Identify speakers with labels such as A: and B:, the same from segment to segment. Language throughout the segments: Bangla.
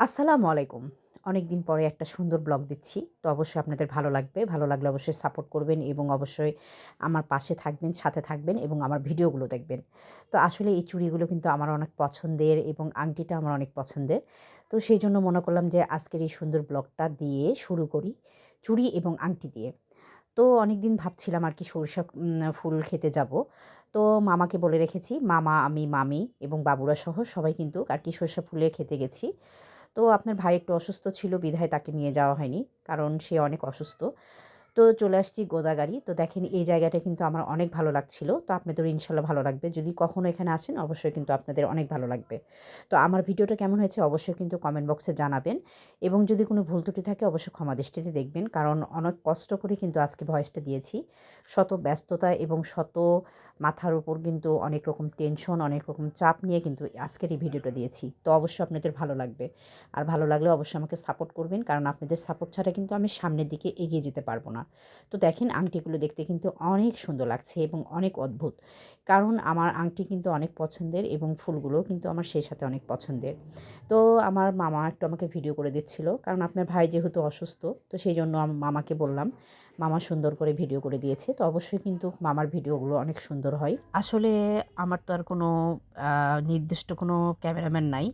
A: আসসালামু আলাইকুম। অনেকদিন পরে একটা সুন্দর ব্লগ দিচ্ছি। তো অবশ্যই আপনাদের ভালো লাগবে। ভালো লাগলে অবশ্যই সাপোর্ট করবেন এবং অবশ্যই আমার পাশে থাকবেন, সাথে থাকবেন এবং আমার ভিডিওগুলো দেখবেন। তো আসলে এই চুড়িগুলো কিন্তু আমার অনেক পছন্দের এবং আংটিটা আমার অনেক পছন্দের। তো সেইজন্য মনে করলাম যে আজকের এই সুন্দর ব্লগটা দিয়ে শুরু করি। চুড়ি এবং আংটি দিয়ে। তো অনেকদিন ভাবছিলাম আরকি সরিষা ফুল খেতে যাবো। তো মামাকে বলে রেখেছি। মামা, আমি, মামি এবং বাবুরা সহ সবাই কিন্তু আরকি সরিষা ফুলে খেতে গেছি। তো আপনার ভাই একটু অসুস্থ ছিল বিধায় তাকে নিয়ে যাওয়া হয়নি। কারণ সে অনেক অসুস্থ। তো চলে আসছি গোদাগাড়ি। তো দেখেন এই জায়গাটা কিন্তু আমার অনেক ভালো লাগছিল। তো আপনাদেরও ইনশাআল্লাহ ভালো লাগবে। যদি কখনো এখানে আসেন অবশ্যই কিন্তু আপনাদের অনেক ভালো লাগবে। তো আমার ভিডিওটা কেমন হয়েছে অবশ্যই কিন্তু কমেন্ট বক্সে জানাবেন এবং যদি কোনো ভুল ত্রুটি থাকে অবশ্যই ক্ষমা দৃষ্টিতে দেখবেন। কারণ অনেক কষ্ট করে কিন্তু আজকে ভয়েসটা দিয়েছি। শত ব্যস্ততা এবং শত মাথার উপর কিন্তু অনেক রকম টেনশন, অনেক রকম চাপ নিয়ে কিন্তু আজকের এই ভিডিওটা দিয়েছি। তো অবশ্যই আপনাদের ভালো লাগবে। আর ভালো লাগলে অবশ্যই আমাকে সাপোর্ট করবেন। কারণ আপনাদের সাপোর্ট ছাড়া কিন্তু আমি সামনের দিকে এগিয়ে যেতে পারব না। তো দেখেন আংটিগুলো দেখতে কিন্তু অনেক সুন্দর লাগছে এবং অনেক অদ্ভুত। কারণ আমার আংটি কিন্তু অনেক পছন্দের এবং ফুলগুলোও কিন্তু আমার সেই সাথে অনেক পছন্দের। তো আমার মামা একটু আমাকে ভিডিও করে দিচ্ছিল। কারণ আপনার ভাই যেহেতু অসুস্থ তো সেইজন্য মামাকে বললাম। মামা সুন্দর করে ভিডিও করে দিয়েছে। তো অবশ্যই কিন্তু মামার ভিডিওগুলো অনেক সুন্দর হয়। আসলে আমার তো আর কোনো নির্দিষ্ট কোনো ক্যামেরাম্যান নাই।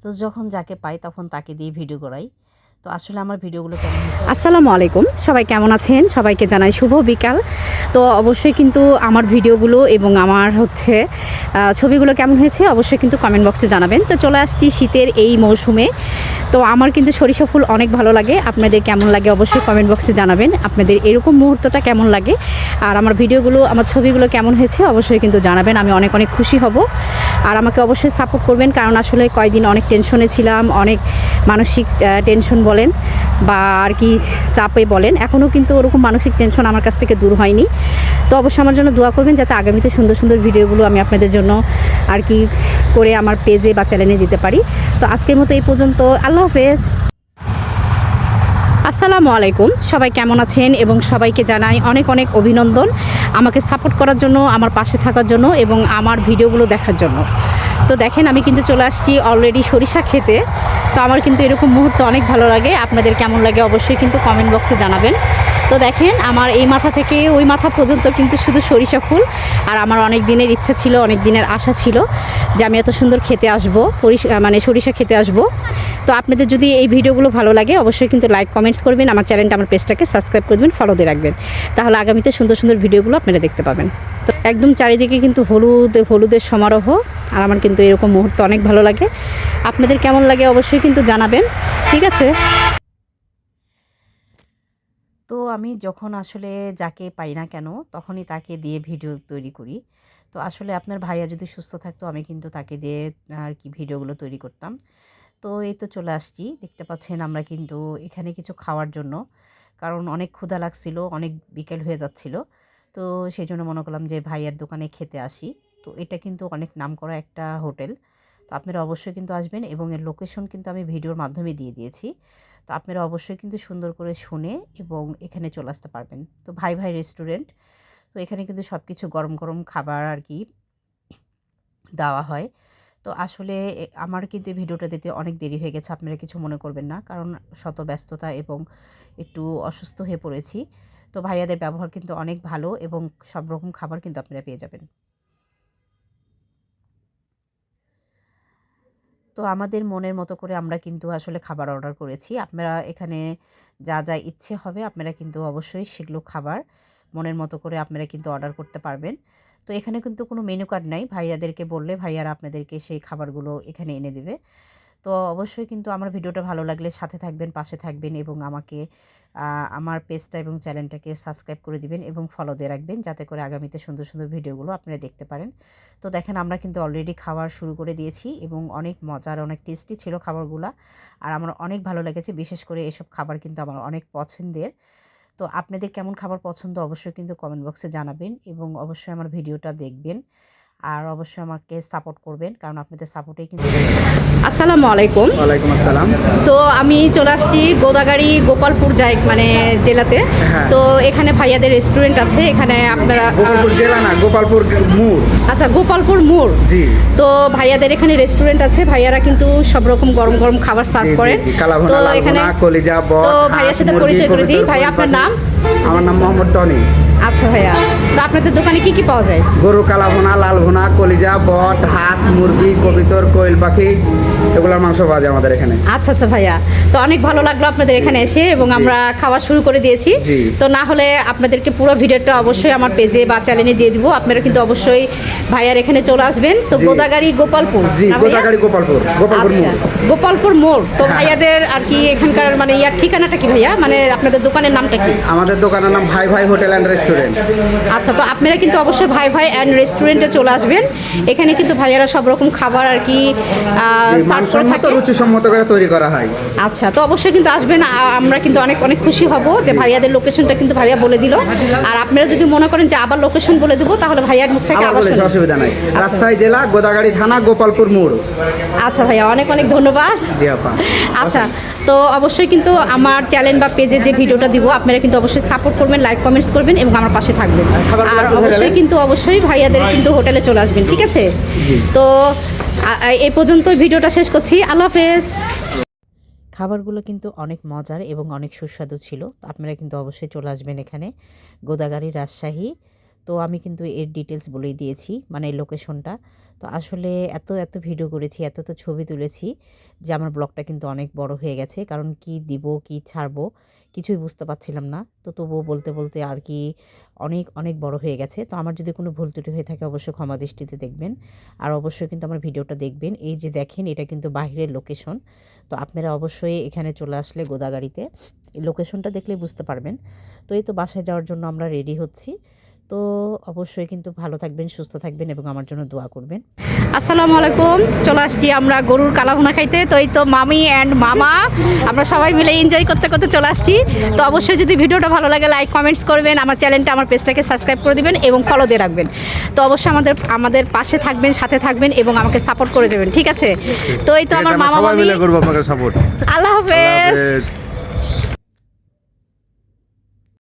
A: তো যখন যাকে পাই তখন তাকে দিয়ে ভিডিও করাই। তো আসলে আমার ভিডিওগুলো কেমন হয়েছে আসসালামু আলাইকুম। সবাই কেমন আছেন? সবাইকে জানাই শুভ বিকাল। তো অবশ্যই কিন্তু আমার ভিডিওগুলো এবং আমার হচ্ছে ছবিগুলো কেমন হয়েছে অবশ্যই কিন্তু কমেন্ট বক্সে জানাবেন। তো চলে আসছি শীতের এই মৌসুমে। তো আমার কিন্তু সরিষা ফুল অনেক ভালো লাগে। আপনাদের কেমন লাগে অবশ্যই কমেন্ট বক্সে জানাবেন। আপনাদের এরকম মুহূর্তটা কেমন লাগে? আর আমার ভিডিওগুলো, আমার ছবিগুলো কেমন হয়েছে অবশ্যই কিন্তু জানাবেন। আমি অনেক, অনেক খুশি হব। আর আমাকে অবশ্যই সাপোর্ট করবেন। কারণ আসলে কয়দিন অনেক টেনশনে ছিলাম। অনেক মানসিক টেনশন বলেন বা আর কি চাপে বলেন। এখনও কিন্তু ওরকম মানসিক টেনশন আমার কাছ থেকে দূর হয়নি। তো অবশ্যই আমার জন্য দোয়া করবেন যাতে আগামীতে সুন্দর, সুন্দর ভিডিওগুলো আমি আপনাদের জন্য আর কি করে আমার পেজে বা চ্যানেলে দিতে পারি। তো আজকের মতো এই পর্যন্ত। আল্লাহ হাফেজ। আসসালামু আলাইকুম। সবাই কেমন আছেন এবং সবাইকে জানাই অনেক অনেক অভিনন্দন আমাকে সাপোর্ট করার জন্য, আমার পাশে থাকার জন্য এবং আমার ভিডিওগুলো দেখার জন্য। তো দেখেন আমি কিন্তু চলে আসছি অলরেডি সরিষা খেতে। তো আমার কিন্তু এরকম মুহূর্ত অনেক ভালো লাগে। আপনাদের কেমন লাগে অবশ্যই কিন্তু কমেন্ট বক্সে জানাবেন। তো দেখেন আমার এই মাথা থেকে ওই মাথা পর্যন্ত কিন্তু শুধু সরিষা ফুল। আর আমার অনেক দিনের ইচ্ছা ছিল, অনেক দিনের আশা ছিল যে আমি এত সুন্দর খেতে আসবো, মানে সরিষা খেতে আসবো। তো আপনাদের যদি এই ভিডিওগুলো ভালো লাগে অবশ্যই কিন্তু লাইক কমেন্টস করবেন, আমার চ্যানেলটা, আমার পেজটাকে সাবস্ক্রাইব করবেন, ফলো দিয়ে রাখবেন। তাহলে আগামীতে সুন্দর সুন্দর ভিডিওগুলো আপনারা দেখতে পাবেন। তো একদম চারিদিকে কিন্তু হলুদের সমারোহ। আর আমার কিন্তু এরকম মুহূর্ত অনেক ভালো লাগে। আপনাদের কেমন লাগে অবশ্যই কিন্তু জানাবেন। ঠিক আছে? তো আমি যখন আসলে যাকে পাই না কেন তখনই তাকে দিয়ে ভিডিও তৈরি করি। তো আসলে আপনার ভাইয়া যদি সুস্থ থাকতো আমি কিন্তু তাকে দিয়ে আর কি ভিডিওগুলো তৈরি করতাম। তো এই তো চলে আসছি। দেখতে পাচ্ছেন আমরা কিন্তু এখানে কিছু খাওয়ার জন্য। কারণ অনেক ক্ষুধা লাগছিল, অনেক বিকেল হয়ে যাচ্ছিল। তো সেজন্য মনে করলাম যে ভাইয়ার দোকানে খেতে আসি। তো এটা কিন্তু অনেক নামকরা একটা হোটেল। তো আপনারা অবশ্যই কিন্তু আসবেন এবং এর লোকেশন কিন্তু আমি ভিডিওর মাধ্যমে দিয়ে দিয়েছি। তো আপনারা অবশ্যই কিন্তু সুন্দর করে শুনে এবং এখানে চলে আসতে পারবেন। তো ভাই ভাই রেস্টুরেন্ট। তো এখানে কিন্তু সবকিছু গরম, গরম খাবার আর কি দেওয়া হয়। তো আসলে আমার কিন্তু এই ভিডিওটা দিতে অনেক দেরি হয়ে গেছে। আপনারা কিছু মনে করবেন না। কারণ শত ব্যস্ততা এবং একটু অসুস্থ হয়ে পড়েছি। তো ভাইয়াদের ব্যবহার কিন্তু অনেক ভালো এবং সব রকম খাবার কিন্তু আপনারা পেয়ে যাবেন। তো আমাদের মনের মতো করে আমরা কিন্তু আসলে খাবার অর্ডার করেছি। আপনারা এখানে যা, যা ইচ্ছে হবে আপনারা কিন্তু অবশ্যই সেগুলো খাবার মনের মতো করে আপনারা কিন্তু অর্ডার করতে পারবেন। তো এখানে কিন্তু কোনো মেনু কার্ড নাই। ভাইয়াদেরকে বললে ভাইয়ারা আপনাদেরকে সেই খাবারগুলো এখানে এনে দিবে। তো অবশ্যই কিন্তু আমার ভিডিওটা ভালো লাগলে সাথে থাকবেন, পাশে থাকবেন এবং আমাকে আমার পেজটা এবং চ্যানেলটাকে সাবস্ক্রাইব করে দিবেন এবং ফলো দিয়ে রাখবেন যাতে করে আগামীতে সুন্দর, সুন্দর ভিডিওগুলো আপনারা দেখতে পারেন। তো দেখেন আমরা কিন্তু অলরেডি খাওয়া শুরু করে দিয়েছি এবং অনেক মজার, অনেক টেস্টি ছিল খাবারগুলা। আর আমার অনেক ভালো লেগেছে। বিশেষ করে এসব খাবার কিন্তু আমার অনেক পছন্দের। তো আপনাদের কেমন খাবার পছন্দ অবশ্যই কিন্তু কমেন্ট বক্সে জানাবেন এবং অবশ্যই আমার ভিডিওটা দেখবেন। আর অবশ্যই আমাকে সাপোর্ট করবেন, কারণ আপনাদের সাপোর্টেই কিন্তু। আসসালামু আলাইকুম।
B: ওয়ালাইকুম আসসালাম।
A: তো আমি চলে আসছি গোদাগাড়ি গোপালপুর মানে জেলাতে।
B: হ্যাঁ।
A: তো এখানে ভাইয়াদের রেস্টুরেন্ট আছে, এখানে আপনারা
B: গোপালপুর জেলা না, গোপালপুর মোড়।
A: আচ্ছা, গোপালপুর মোড়।
B: জি।
A: তো ভাইয়াদের এখানে রেস্টুরেন্ট আছে, ভাইয়ারা কিন্তু সব রকম গরম গরম খাবার সার্ভ করেন।
B: তো এখানে কলিজা, বট,
A: তো ভাইয়ার সাথে পরিচয় করে দিই। ভাইয়া, আপনার নাম?
B: আমার নাম মোহাম্মদ টনি।
A: আচ্ছা ভাইয়া, তো আপনাদের দোকানে কি কি পাওয়া যায়?
B: গরু কালা ভুনা, লাল ভুনা, কলিজা, বট, হাঁস, মুরগি, কবিতর, কোয়েল পাখি, এগুলোর মাংস পাওয়া যায় আমাদের এখানে।
A: আচ্ছা আচ্ছা ভাইয়া, তো অনেক ভালো লাগলো আপনাদের এখানে এসে, এবং আমরা খাওয়া শুরু করে দিয়েছি। তো না হলে আপনাদেরকে পুরো ভিডিওটা অবশ্যই আমার পেজে বা চ্যানেলে দিয়ে দিব, আপনারা কিন্তু অবশ্যই ভাইয়ার এখানে চলে আসবেন। তো গোদাগাড়ি গোপালপুর।
B: জি, গোদাগাড়ি গোপালপুর, গোপালপুর মোড়।
A: গোপালপুর মোড়। তো ভাইয়াদের আর কি এখানকার মানে ইয়ার ঠিকানাটা কি ভাইয়া, মানে আপনাদের দোকানের নামটা কি?
B: আমাদের দোকানের নাম ভাই ভাই হোটেল অ্যান্ড রেস্টুরেন্ট।
A: আচ্ছা, তো আপনারা কিন্তু অবশ্যই ভাই ভাই অ্যান্ড রেস্টুরেন্টে চলে আসবেন। এখানে কিন্তু ভাইয়ারা সব রকম খাবার আর কি সার্ভ করে থাকে,
B: রুচিসম্মত করে তৈরি করা হয়।
A: আচ্ছা, তো অবশ্যই কিন্তু আসবেন। আমরা কিন্তু অনেক অনেক খুশি হব যে ভাইয়াদের লোকেশনটা কিন্তু ভাইয়া বলে দিল। আর আপনারা যদি মনে করেন যে আবার লোকেশন বলে দেবো, তাহলে ভাইয়ার মুখ থেকে আবার শুনবেন,
B: অসুবিধা নাই। রাজশাহী জেলা, গোদাগাড়ি থানা, গোপালপুর মোড়।
A: আচ্ছা ভাইয়া, অনেক অনেক ধন্যবাদ।
B: জি আপা।
A: আচ্ছা, তো অবশ্যই কিন্তু আমার চ্যানেল বা পেজে যে ভিডিওটা দিব, আপনারা কিন্তু অবশ্যই সাপোর্ট করবেন, লাইক কমেন্টস করবেন এবং আমার পাশে থাকবেন। আর অবশ্যই কিন্তু অবশ্যই ভাইয়াদের কিন্তু হোটেলে চলে আসবেন, ঠিক আছে? তো এই পর্যন্ত ভিডিওটা শেষ করছি। আল্লাহ হাফেজ। খাবারগুলো কিন্তু অনেক মজার এবং অনেক সুস্বাদু ছিল। আপনারা কিন্তু অবশ্যই চলে আসবেন এখানে, গোদাগাড়ি, রাজশাহী। তো আমি কিন্তু এর ডিটেলস বলেই দিয়েছি, মানে লোকেশনটা। তো আসলে এত এত ভিডিও করেছি, এত এত ছবি তুলেছি যে আমার ব্লগটা কিন্তু অনেক বড় হয়ে গেছে, কারণ কি দিব কি ছাড়বো কিছুই বুঝতে পারছিলাম না। তো তবুও বলতে বলতে আর কি অনেক অনেক বড় হয়ে গেছে। তো আমার যদি কোনো ভুল ত্রুটি হয়ে থাকে অবশ্যই ক্ষমা দৃষ্টিতে দেখবেন। আর অবশ্যই কিন্তু আমার ভিডিওটা দেখবেন। এই যে দেখেন, এটা কিন্তু বাইরের লোকেশন। তো আপনারা অবশ্যই এখানে চলে আসলে গোদাগাড়িতে এই লোকেশনটা দেখলেই বুঝতে পারবেন। তো এই তো বাসায় যাওয়ার জন্য আমরা রেডি হচ্ছি। তো অবশ্যই কিন্তু ভালো থাকবেন, সুস্থ থাকবেন এবং আমার জন্য দোয়া করবেন। আসসালামু আলাইকুম। চলে আসছি আমরা গরুর কালাভুনা খাইতে। তো এই তো মামি অ্যান্ড মামা, আমরা সবাই মিলে এনজয় করতে করতে চলে আসছি। তো অবশ্যই যদি ভিডিওটা ভালো লাগে লাইক কমেন্টস করবেন, আমার চ্যানেলটা আমার পেজটাকে সাবস্ক্রাইব করে দিবেন এবং ফলো দিয়ে রাখবেন। তো অবশ্যই আমাদের পাশে থাকবেন, সাথে থাকবেন এবং আমাকে সাপোর্ট করে দেবেন, ঠিক আছে? তো এই তো আমার মামা মামি,
C: করবো আপনাকে সাপোর্ট।
A: আল্লাহ হাফেজ।